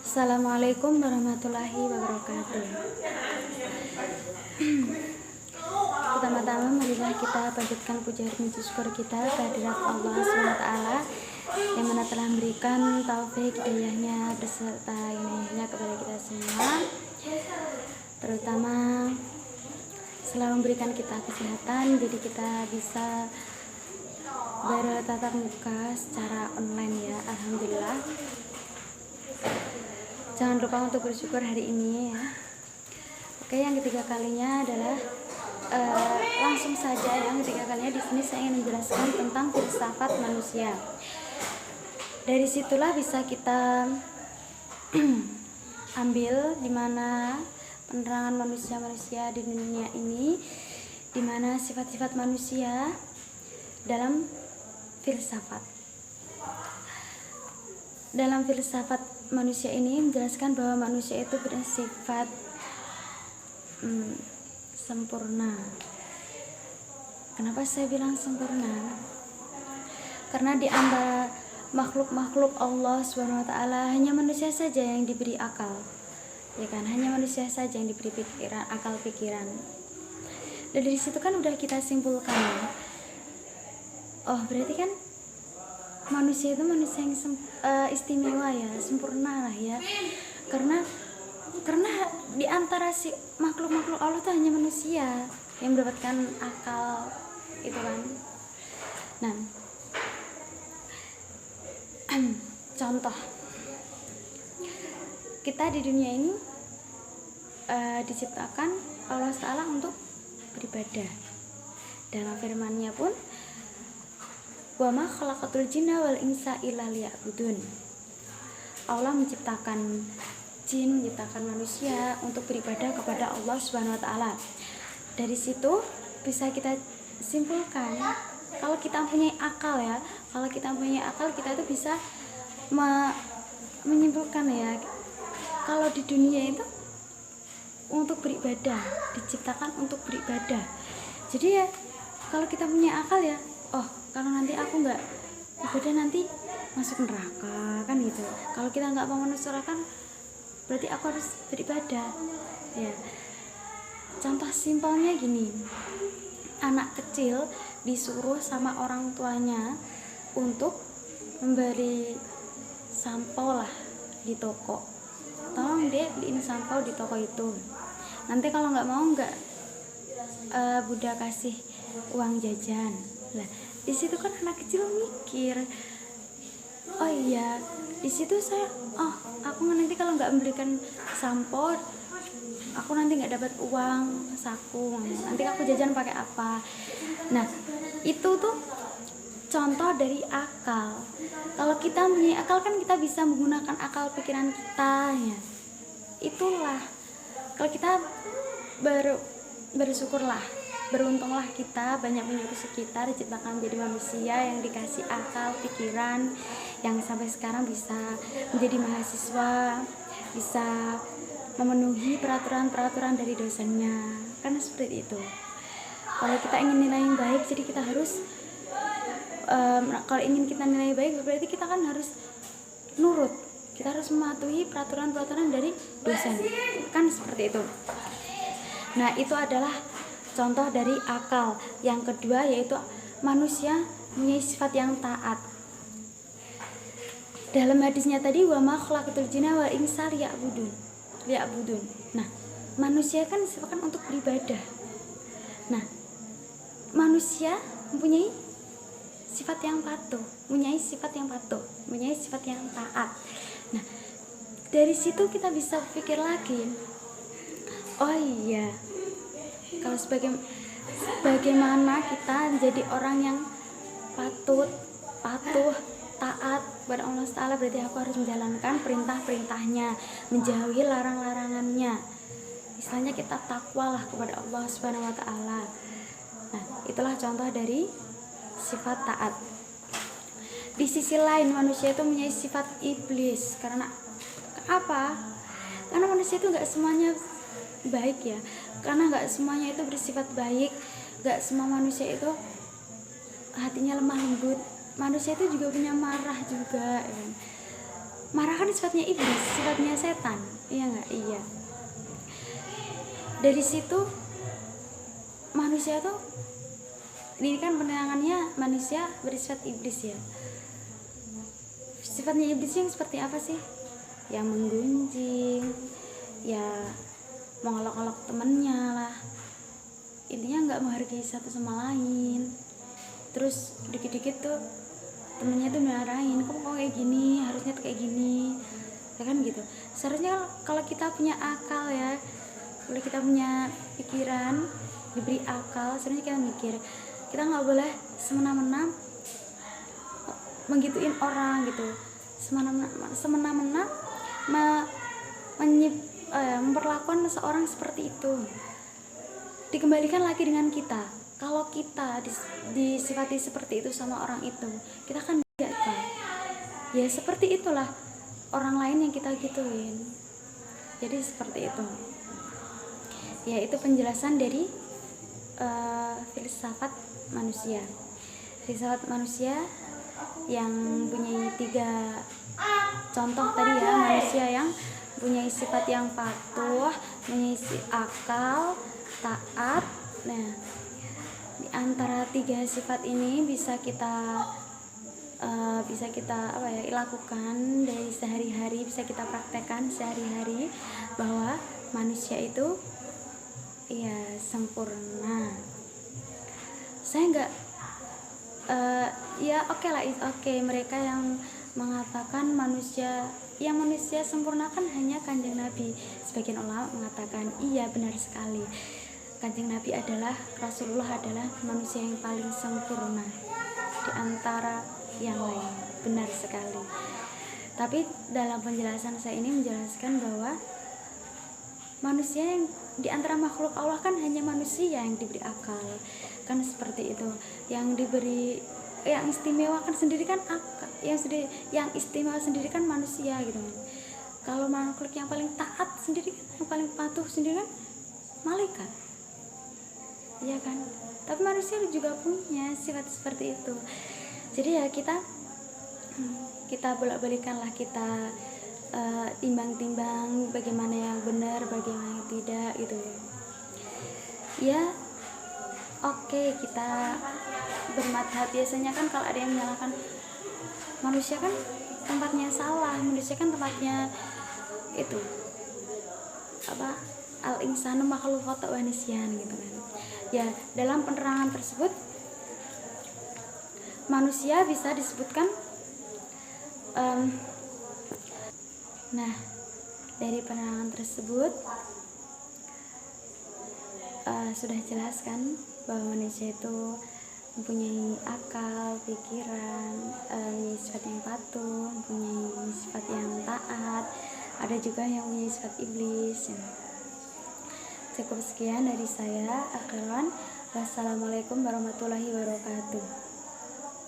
Assalamualaikum warahmatullahi wabarakatuh. Pertama-tama marilah kita panjatkan puja puji syukur kita kehadirat Allah SWT yang mana telah memberikan taufik hidayahnya beserta inayahnya kepada kita semua, terutama selalu memberikan kita kesehatan jadi kita bisa bertatap muka secara online ya, alhamdulillah. Jangan lupa untuk bersyukur hari ini ya. Oke, yang ketiga kalinya adalah langsung saja yang ketiga kalinya di sini saya ingin menjelaskan tentang filsafat manusia. Dari situlah bisa kita ambil di mana penerangan manusia-manusia di dunia ini, di mana sifat-sifat manusia dalam filsafat. Dalam filsafat manusia ini menjelaskan bahwa manusia itu bersifat sempurna. Kenapa saya bilang sempurna? Karena di antara makhluk-makhluk Allah SWT hanya manusia saja yang diberi akal, ya kan? Hanya manusia saja yang diberi pikiran, akal pikiran. Dan dari situ kan udah kita simpulkan ya. Oh, berarti kan manusia itu manusia yang istimewa ya, sempurna lah ya. Karena di antara si makhluk-makhluk Allah itu hanya manusia yang mendapatkan akal itu kan. Nah, contoh kita di dunia ini diciptakan Allah Ta'ala untuk beribadah. Dalam firman-Nya pun, wa ma khalaqatul jinna wal insa illa liya'budun. Allah menciptakan jin, menciptakan manusia untuk beribadah kepada Allah Subhanahu wa taala. Dari situ bisa kita simpulkan kalau kita punya akal ya, kalau kita punya akal kita itu bisa menyimpulkan ya, kalau di dunia itu untuk beribadah, diciptakan untuk beribadah. Jadi ya kalau kita punya akal ya, oh kalau nanti aku nggak ibadah nanti masuk neraka kan gitu. Kalau kita nggak mau masuk neraka berarti aku harus beribadah ya. Contoh simpelnya gini, anak kecil disuruh sama orang tuanya untuk membeli sampo lah di toko, tolong dia beliin sampo di toko itu. Nanti kalau nggak mau Bunda kasih uang jajan lah. Di situ kan anak kecil mikir, oh iya, di situ saya, aku nanti kalau nggak memberikan sampo, aku nanti nggak dapat uang saku, nanti aku jajan pakai apa. Nah, itu tuh contoh dari akal. Kalau kita punya akal kan kita bisa menggunakan akal pikiran kita ya. Itulah kalau kita bersyukurlah, beruntunglah kita banyak penduduk sekitar diciptakan menjadi manusia yang dikasih akal pikiran, yang sampai sekarang bisa menjadi mahasiswa, bisa memenuhi peraturan-peraturan dari dosennya. Karena seperti itu. Kalau kita ingin nilai yang baik, jadi kita harus kalau ingin kita nilai baik berarti kita kan harus nurut. Kita harus mematuhi peraturan-peraturan dari dosen. Kan seperti itu. Nah, itu adalah contoh dari akal. Yang kedua yaitu manusia mempunyai sifat yang taat. Dalam hadisnya tadi, wa ma khalaqatul jinna wal insa liya'budun. Nah, manusia kan disebutkan untuk beribadah. Nah, manusia mempunyai sifat yang patuh, mempunyai sifat yang taat. Nah, dari situ kita bisa pikir lagi, oh iya, kalau bagaimana kita jadi orang yang patuh, taat kepada Allah Ta'ala, berarti aku harus menjalankan perintah-perintahnya, menjauhi larang-larangannya. Istilahnya kita takwa lah kepada Allah Subhanahu wa taala. Nah, itulah contoh dari sifat taat. Di sisi lain manusia itu mempunyai sifat iblis. Karena apa? Karena manusia itu nggak semuanya baik ya. Karena nggak semuanya itu bersifat baik. Nggak semua manusia itu hatinya lemah lembut. Manusia itu juga punya marah juga ya. marah kan sifatnya iblis, sifatnya setan, iya nggak? Iya. Dari situ manusia tuh, ini kan penerangannya manusia bersifat iblis ya. Sifatnya iblis yang seperti apa sih? Yang menggunjing, ya mengolok-olok temennya lah, intinya nggak menghargai satu sama lain. Terus dikit-dikit tuh temennya tuh marahin, kamu kok kayak gini, harusnya tuh kayak gini, ya kan gitu. Seharusnya kalau kita punya akal ya, kalau kita punya pikiran, diberi akal, seharusnya kita mikir, kita nggak boleh semena-mena menggituin orang gitu, semena-mena memperlakukan seseorang seperti itu. Dikembalikan lagi dengan kita, kalau kita disifati seperti itu sama orang itu, kita kan tidak kan ya, seperti itulah orang lain yang kita gituin. Jadi seperti itu ya, itu penjelasan dari filsafat manusia. Filsafat manusia yang punya 3 contoh tadi ya, manusia yang punya sifat yang patuh, punya akal, taat. Nah, di antara 3 sifat ini bisa kita lakukan dari sehari-hari, bisa kita praktekkan sehari-hari, bahwa manusia itu ya sempurna. Saya nggak ya oke lah, oke mereka yang mengatakan manusia sempurna kan hanya Kanjeng Nabi. Sebagian ulama mengatakan iya, benar sekali, Kanjeng Nabi adalah, Rasulullah adalah manusia yang paling sempurna di antara yang lain, benar sekali. Tapi dalam penjelasan saya ini menjelaskan bahwa manusia yang di antara makhluk Allah kan hanya manusia yang diberi akal, kan seperti itu. Yang diberi, yang istimewa kan sendiri kan akal, yang istimewa sendiri kan manusia gitu kan. Kalau makhluk yang paling taat sendiri kan, yang paling patuh sendiri kan malaikat, iya kan. Tapi manusia juga punya sifat seperti itu. Jadi ya kita bolak-balikanlah, kita timbang-timbang bagaimana yang benar, bagaimana yang tidak gitu ya. Oke, kita bermadhab. Biasanya kan kalau ada yang menyalahkan manusia kan tempatnya salah, manusia kan tempatnya itu apa, al insanu makhluk khata' wa nisyan gitu kan ya. Dalam penerangan tersebut manusia bisa disebutkan nah, dari penerangan tersebut sudah jelas kan bahwa manusia itu mempunyai akal, pikiran, sifat yang patuh, mempunyai sifat yang taat, ada juga yang mempunyai sifat iblis ya. Cukup sekian dari saya, akhiran. Wassalamualaikum warahmatullahi wabarakatuh.